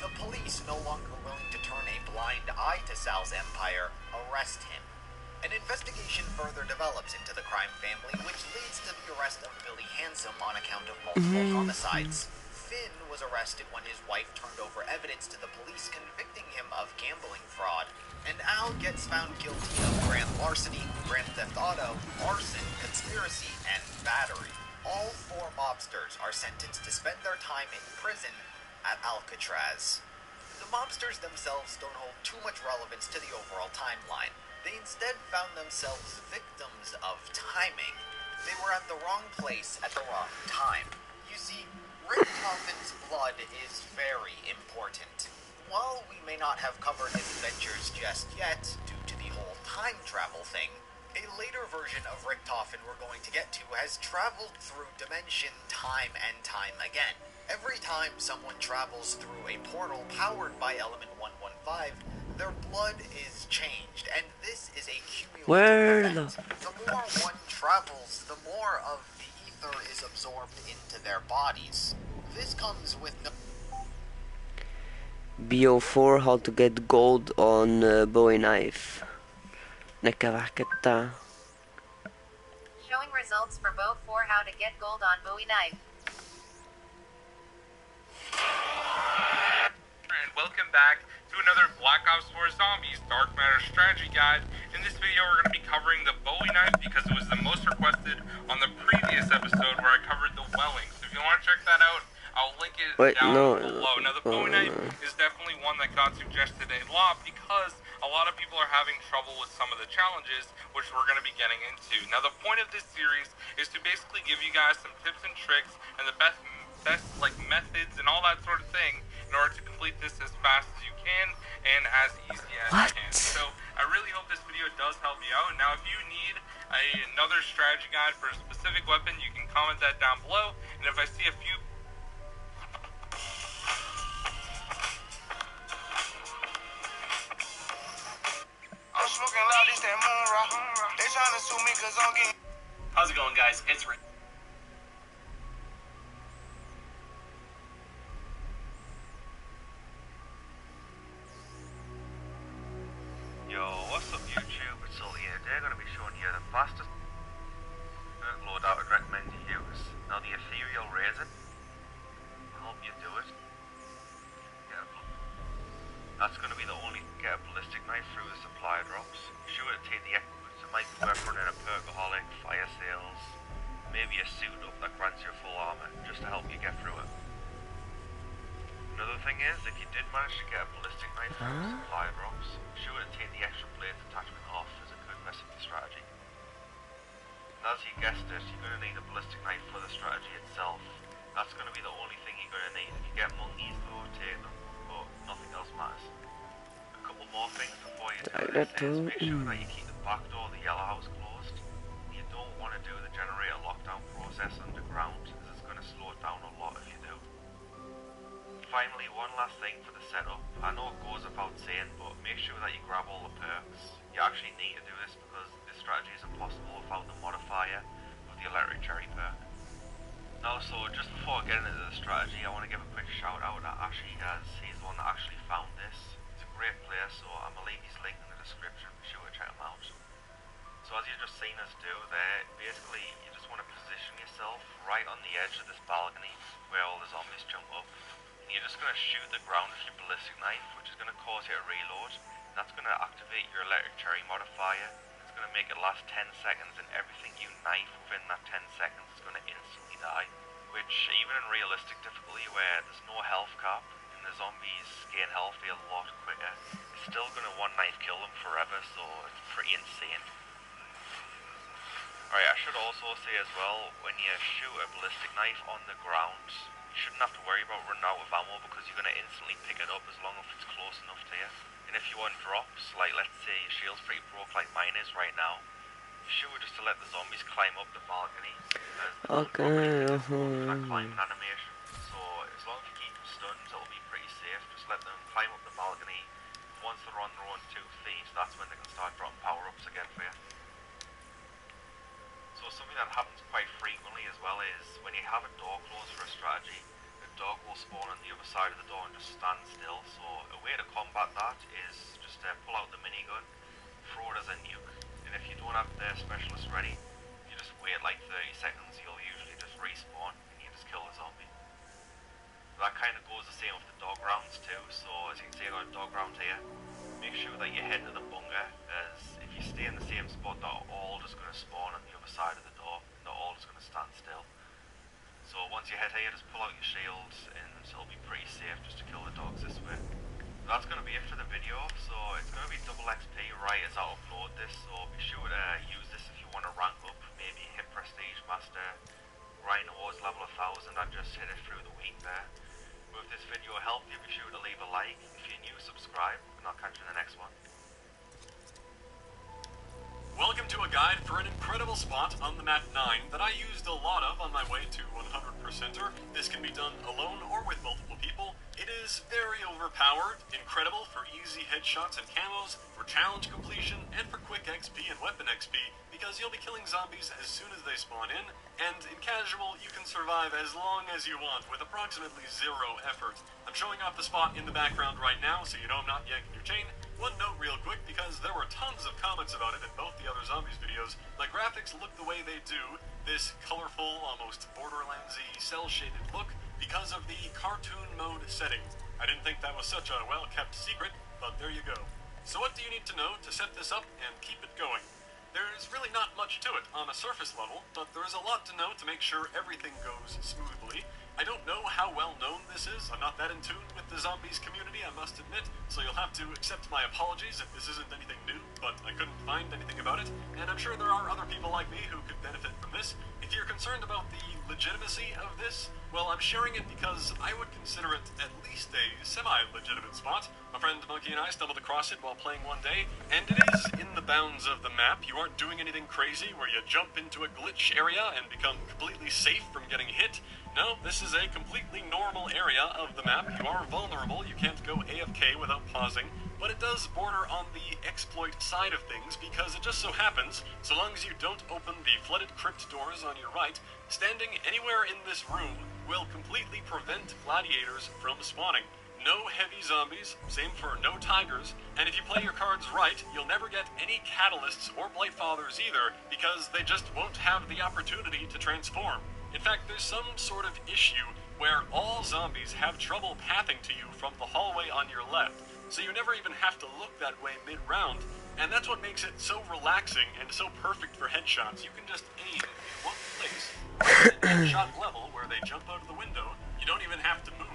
The police, no longer willing to turn a blind eye to Sal's empire, arrest him. An investigation further develops into the crime family, which leads to the arrest of Billy Handsome on account of multiple homicides. Finn was arrested when his wife turned over evidence to the police convicting him of gambling fraud. And Al gets found guilty of grand larceny, grand theft auto, arson, conspiracy, and battery. All four mobsters are sentenced to spend their time in prison at Alcatraz. The mobsters themselves don't hold too much relevance to the overall timeline. They instead found themselves victims of timing. They were at the wrong place at the wrong time. You see, Richtofen's blood is very important. While we may not have covered his adventures just yet, due to the whole time travel thing, a later version of Richtofen we're going to get to has traveled through dimension time and time again. Every time someone travels through a portal powered by Element 115, their blood is changed, and this is a cumulative effect. The more one travels, the more of the ether is absorbed into their bodies. This comes with no... BO4, how to get gold on Bowie Knife. Nekavaketta. Showing results for BO4 how to get gold on Bowie Knife. And welcome back to another Black Ops 4 Zombies Dark Matter Strategy Guide. In this video we're going to be covering the Bowie Knife because it was the most requested on the previous episode where I covered the Welling. So if you want to check that out, I'll link it down below. Now the Bowie Knife is definitely one that got suggested a lot because a lot of people are having trouble with some of the challenges which we're going to be getting into. Now the point of this series is to basically give you guys some tips and tricks and the best like methods and all that sort of thing in order to complete this as fast as you can and as easy as you can. So I really hope this video does help you out. Now if you need another strategy guide for a specific weapon, you can comment that down below, and And if I see a few... I'm smoking loud, it's that moon rock. They trying to sue me cause I'm getting... How's it going, guys? It's Rick. Yo, what's up YouTube? It's Sully here. Today I'm going to be showing you the fastest load I would recommend you use. Now the ethereal raisin will help you do it. That's going to be the only get a ballistic knife through the supply drops. Be sure to take the equipment. It might be worth running a perkaholic, fire sales, maybe a suit up that grants you full armor, just to help you get through it. Another thing is, if you did manage to get a ballistic knife through the supply drops, be sure to take the extra blades attachment off as a good recipe strategy. And as you guessed it, you're going to need a ballistic knife for the strategy itself. That's going to be the only thing you're going to need. If you get monkeys though, take them, but nothing else matters. A couple more things before you do this is make sure that you keep the back door of the yellow house closed. You don't want to do the generator lockdown process underground, as it's going to slow it down a lot if you do. Finally, one last thing for the setup. I know it goes without saying, but make sure that you grab all the perks. You actually need to do this because this strategy is impossible without the modifier of the electric cherry perk. Now, so just before getting into the strategy, I want to give a quick shout out to Ashy, as he's the one that actually found this. He's a great player, so I'm going to leave his link in the description. Be sure to check him out. So as you've just seen us do there, basically you just want to position yourself right on the edge of this balcony where all the zombies jump up. And you're just going to shoot the ground with your ballistic knife, which is going to cause you to reload. And that's going to activate your electric cherry modifier. It's going to make it last 10 seconds, and everything you knife within that 10 seconds is going to instantly die. Which, even in realistic difficulty where there's no health cap and the zombies gain health a lot quicker, it's still going to one knife kill them forever, so it's pretty insane. Alright, I should also say as well, when you shoot a ballistic knife on the ground, you shouldn't have to worry about running out of ammo because you're going to instantly pick it up as long as it's close enough to you. And if you want drops, like let's say your shield's pretty broke like mine is right now, you shoot just to let the zombies climb up the balcony. Okay, that climbing animation. So as long as you keep them stunned, it'll be pretty safe. Just let them climb up the balcony. Once they're on their own 2 feet, that's when they can start dropping power-ups again for you. So something that happens quite frequently as well is when you have a door closed for a strategy, the dog will spawn on the other side of the door and just stand still. So a way to combat that is just pull out the minigun, throw it as a nuke, and if you don't have the specialist ready, you just wait like 30 seconds, you'll usually just respawn and you just kill the zombie. That kind of goes the same with the dog rounds too, so as you can see I got a dog round here. Make sure that you head to the bunker, as if you stay in the same spot, they're all just going to spawn on the other side of the door, and they're all just going to stand still. So once you head here, just pull out your shields, and it'll be pretty safe just to kill the dogs this way. That's going to be it for the video, so it's going to be double XP right as I upload this, so be sure to use this if you want to rank up, maybe hit Prestige Master, grind towards level 1000 and just hit it through the week there. But if this video helped you, be sure to leave a like. If you're new, subscribe, and I'll catch you in the next one. Welcome to a guide for an incredible spot on the map 9 that I used a lot of on my way to 100%er. This can be done alone or with multiple people. It is very overpowered, incredible for easy headshots and camos, for challenge completion, and for quick XP and weapon XP, because you'll be killing zombies as soon as they spawn in, and in casual you can survive as long as you want with approximately 0 effort. I'm showing off the spot in the background right now so you know I'm not yanking your chain. One note real quick, because there were tons of comments about it in both the other zombies videos. My graphics look the way they do, this colorful, almost Borderlands-y, cel-shaded look, because of the cartoon mode setting. I didn't think that was such a well-kept secret, but there you go. So what do you need to know to set this up and keep it going? There's really not much to it on a surface level, but there is a lot to know to make sure everything goes smoothly. I don't know how well known this is. I'm not that in tune with the zombies community, I must admit, so you'll have to accept my apologies if this isn't anything new, but I couldn't find anything about it, and I'm sure there are other people like me who could benefit from this. If you're concerned about the legitimacy of this, well, I'm sharing it because I would consider it at least a semi-legitimate spot. My friend Monkey and I stumbled across it while playing one day, and it is in the bounds of the map. You aren't doing anything crazy where you jump into a glitch area and become completely safe from getting hit. No, this is a completely normal area of the map. You are vulnerable, you can't go AFK without pausing, but it does border on the exploit side of things because it just so happens, so long as you don't open the flooded crypt doors on your right, standing anywhere in this room will completely prevent gladiators from spawning. No heavy zombies, same for no tigers, and if you play your cards right, you'll never get any catalysts or Blightfathers either, because they just won't have the opportunity to transform. In fact, there's some sort of issue where all zombies have trouble pathing to you from the hallway on your left, so you never even have to look that way mid-round, and that's what makes it so relaxing and so perfect for headshots. You can just aim in one place, at headshot level where they jump out of the window. You don't even have to move.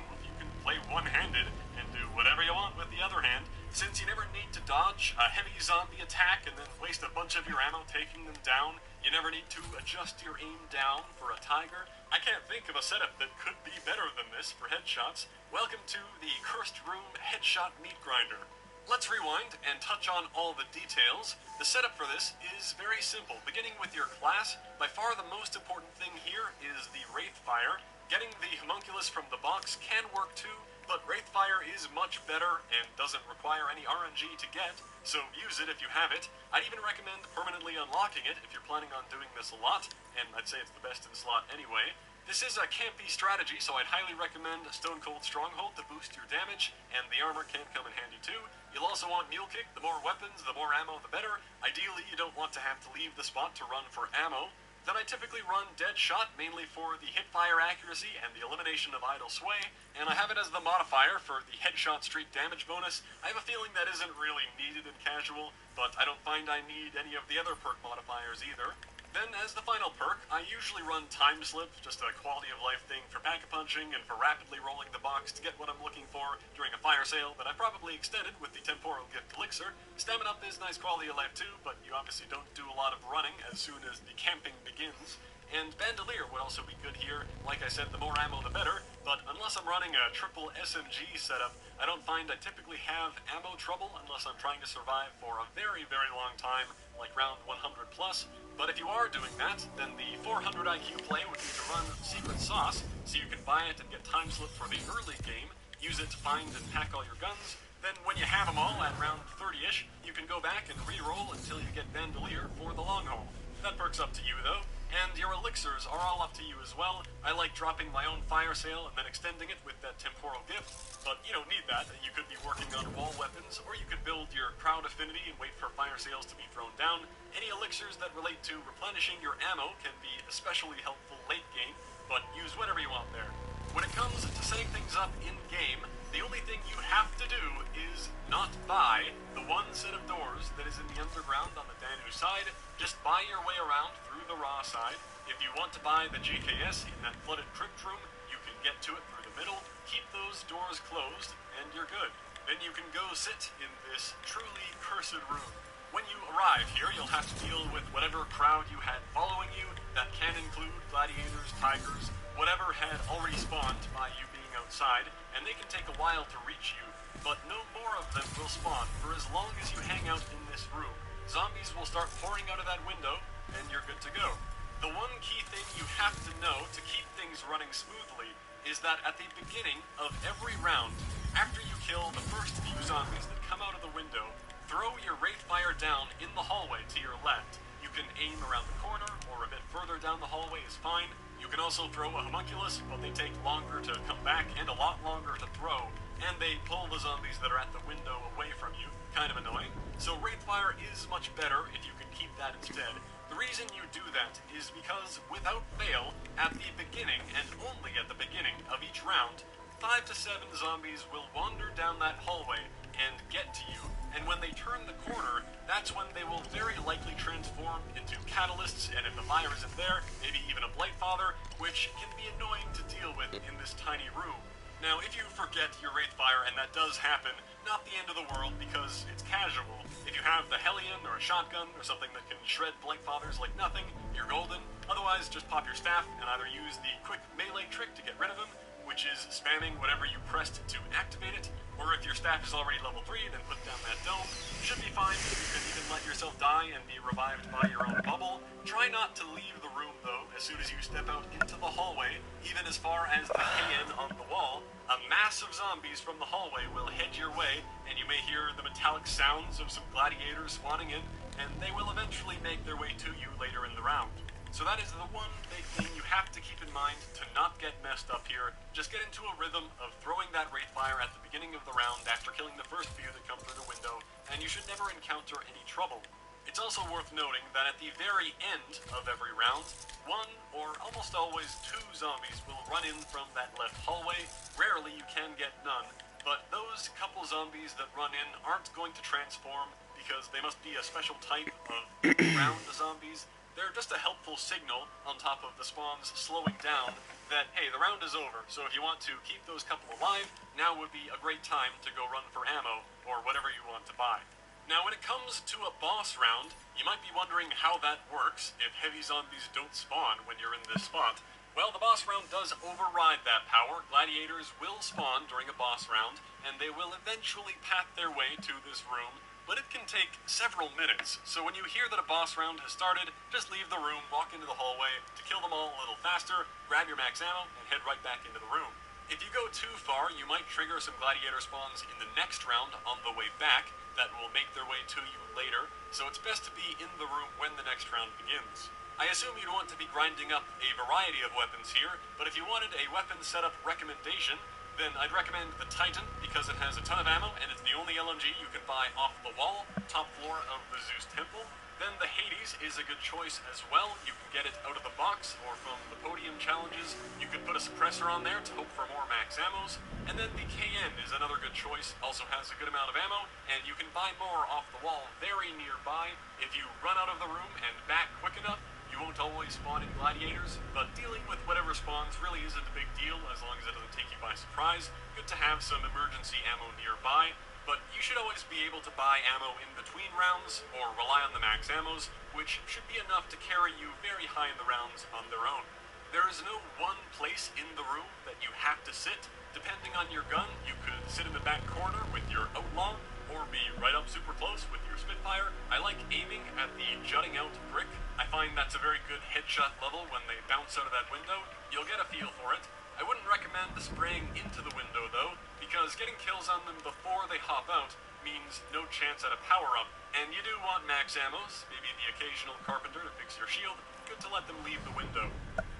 Play one-handed and do whatever you want with the other hand, since you never need to dodge a heavy zombie attack and then waste a bunch of your ammo taking them down. You never need to adjust your aim down for a tiger. I can't think of a setup that could be better than this for headshots. Welcome to the Cursed Room Headshot Meat Grinder. Let's rewind and touch on all the details. The setup for this is very simple. Beginning with your class, by far the most important thing here is the Wraithfire. Getting the homunculus from the box can work too, but Wraithfire is much better and doesn't require any RNG to get, so use it if you have it. I'd even recommend permanently unlocking it if you're planning on doing this a lot, and I'd say it's the best in slot anyway. This is a campy strategy, so I'd highly recommend Stone Cold Stronghold to boost your damage, and the armor can come in handy too. You'll also want Mule Kick. The more weapons, the more ammo, the better. Ideally, you don't want to have to leave the spot to run for ammo. Then I typically run Dead Shot, mainly for the hipfire accuracy and the elimination of idle sway, and I have it as the modifier for the headshot streak damage bonus. I have a feeling that isn't really needed in casual, but I don't find I need any of the other perk modifiers either. Then, as the final perk, I usually run Time Slip, just a quality-of-life thing for pack-a-punching and for rapidly rolling the box to get what I'm looking for during a fire sale that I probably extended with the Temporal Gift Elixir. Stamina Up is nice quality-of-life too, but you obviously don't do a lot of running as soon as the camping begins. And Bandolier would also be good here. Like I said, the more ammo the better, but unless I'm running a triple SMG setup, I don't find I typically have ammo trouble unless I'm trying to survive for a very, very long time, like round 100 plus. But if you are doing that, then the 400 IQ play would be to run Secret Sauce, so you can buy it and get Time Slip for the early game, use it to find and pack all your guns. Then when you have them all at round 30-ish, you can go back and re-roll until you get Bandolier for the long haul. That perk's up to you though. And your elixirs are all up to you as well. I like dropping my own fire sale and then extending it with that temporal gift, but you don't need that. You could be working on wall weapons, or you could build your crowd affinity and wait for fire sales to be thrown down. Any elixirs that relate to replenishing your ammo can be especially helpful late game, but use whatever you want there. When it comes to setting things up in-game, the only thing you have to do is not buy the one set of doors that is in the underground on the Danu side. Just buy your way around through the raw side. If you want to buy the GKS in that flooded crypt room, you can get to it through the middle. Keep those doors closed, and you're good. Then you can go sit in this truly cursed room. When you arrive here, you'll have to deal with whatever crowd you had following you. That can include gladiators, tigers, whatever had already spawned by you being outside, and they can take a while to reach you, but no more of them will spawn for as long as you hang out in this room. Zombies will start pouring out of that window, and you're good to go. The one key thing you have to know to keep things running smoothly is that at the beginning of every round, after you kill the first few zombies that come out of the window, throw your Wraithfire down in the hallway to your left. You can aim around the corner, or a bit further down the hallway is fine. You can also throw a homunculus, but they take longer to come back and a lot longer to throw, and they pull the zombies that are at the window away from you. Kind of annoying. So Wraithfire is much better if you can keep that instead. The reason you do that is because, without fail, at the beginning, and only at the beginning of each round, 5 to 7 zombies will wander down that hallway and get to you, and when they turn the corner, that's when they will very likely transform into catalysts, and if the fire isn't there, maybe even a Blightfather, which can be annoying to deal with in this tiny room. Now, if you forget your Wraithfire, and that does happen, not the end of the world, because it's casual. If you have the Hellion, or a shotgun, or something that can shred Blightfathers like nothing, you're golden. Otherwise, just pop your staff, and either use the quick melee trick to get rid of him, which is spamming whatever you pressed to activate it, or if your staff is already level 3, then put down that dome. You should be fine. You can even let yourself die and be revived by your own bubble. Try not to leave the room, though, as soon as you step out into the hallway, even as far as the KN on the wall. A mass of zombies from the hallway will head your way, and you may hear the metallic sounds of some gladiators spawning in, and they will eventually make their way to you later in the round. So that is the one big thing you have to keep in mind to not get messed up here. Just get into a rhythm of throwing that Wraithfire at the beginning of the round after killing the first few that come through the window, and you should never encounter any trouble. It's also worth noting that at the very end of every round, one or almost always two zombies will run in from that left hallway. Rarely you can get none, but those couple zombies that run in aren't going to transform because they must be a special type of round zombies. They're just a helpful signal on top of the spawns slowing down that, hey, the round is over, so if you want to keep those couple alive, now would be a great time to go run for ammo or whatever you want to buy. Now, when it comes to a boss round, you might be wondering how that works if heavy zombies don't spawn when you're in this spot. Well, the boss round does override that power. Gladiators will spawn during a boss round, and they will eventually path their way to this room, but it can take several minutes. So when you hear that a boss round has started, just leave the room, walk into the hallway to kill them all a little faster, grab your max ammo, and head right back into the room. If you go too far, you might trigger some gladiator spawns in the next round on the way back that will make their way to you later, so it's best to be in the room when the next round begins. I assume you'd want to be grinding up a variety of weapons here, but if you wanted a weapon setup recommendation, then I'd recommend the Titan because it has a ton of ammo and it's the only LMG you can buy off the wall, top floor of the Zeus Temple. Then the Hades is a good choice as well. You can get it out of the box or from the podium challenges. You can put a suppressor on there to hope for more max ammos. And then the KN is another good choice, also has a good amount of ammo, and you can buy more off the wall very nearby. If you run out of the room and back quick enough, you won't always spawn in gladiators, but dealing with whatever spawns really isn't a big deal as long as it doesn't take you by surprise. Good to have some emergency ammo nearby. But you should always be able to buy ammo in between rounds, or rely on the max ammos, which should be enough to carry you very high in the rounds on their own. There is no one place in the room that you have to sit. Depending on your gun, you could sit in the back corner with your Outlaw, or be right up super close with your Spitfire. I like aiming at the jutting out brick. I find that's a very good headshot level when they bounce out of that window. You'll get a feel for it. I wouldn't recommend spraying into the window though, because getting kills on them before they hop out means no chance at a power-up. And you do want max ammos, maybe the occasional carpenter to fix your shield. Good to let them leave the window.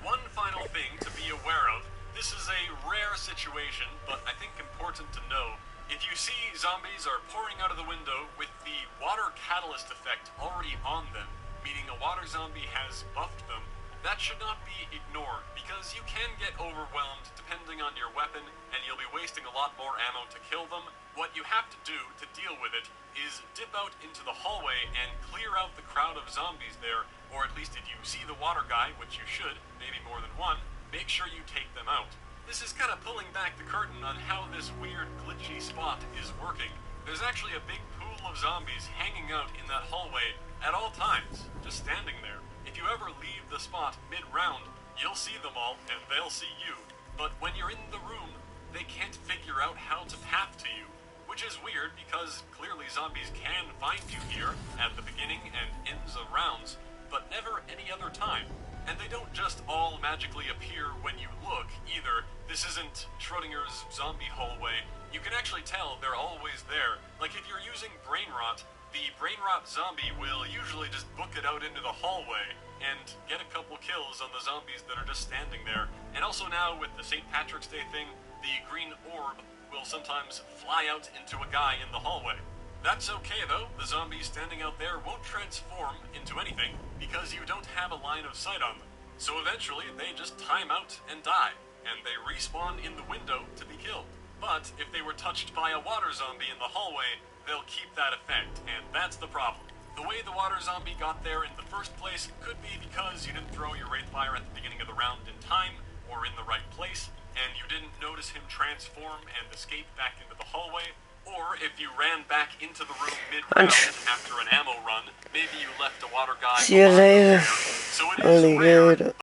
One final thing to be aware of. This is a rare situation, but I think important to know. If you see zombies are pouring out of the window with the water catalyst effect already on them, meaning a water zombie has buffed them, that should not be ignored, because you can get overwhelmed depending on your weapon, and you'll be wasting a lot more ammo to kill them. What you have to do to deal with it is dip out into the hallway and clear out the crowd of zombies there, or at least if you see the water guy, which you should, maybe more than one, make sure you take them out. This is kind of pulling back the curtain on how this weird glitchy spot is working. There's actually a big pool of zombies hanging out in that hallway at all times, just standing there. If you ever leave the spot mid-round, you'll see them all, and they'll see you. But when you're in the room, they can't figure out how to path to you. Which is weird, because clearly zombies can find you here at the beginning and ends of rounds, but never any other time. And they don't just all magically appear when you look, either. This isn't Schrodinger's zombie hallway. You can actually tell they're always there. Like if you're using Brain Rot, the Brain Rot zombie will usually just book it out into the hallway and get a couple kills on the zombies that are just standing there. And also now with the St. Patrick's Day thing, the green orb will sometimes fly out into a guy in the hallway. That's okay though, the zombies standing out there won't transform into anything because you don't have a line of sight on them. So eventually they just time out and die, and they respawn in the window to be killed. But if they were touched by a water zombie in the hallway, they'll keep that effect, and that's the problem. The way the water zombie got there in the first place could be because you didn't throw your Wraithfire at the beginning of the round in time, or in the right place, and you didn't notice him transform and escape back into the hallway, or if you ran back into the room mid-round after an ammo run, maybe you left a water guy See you later, so it is rare, alligator.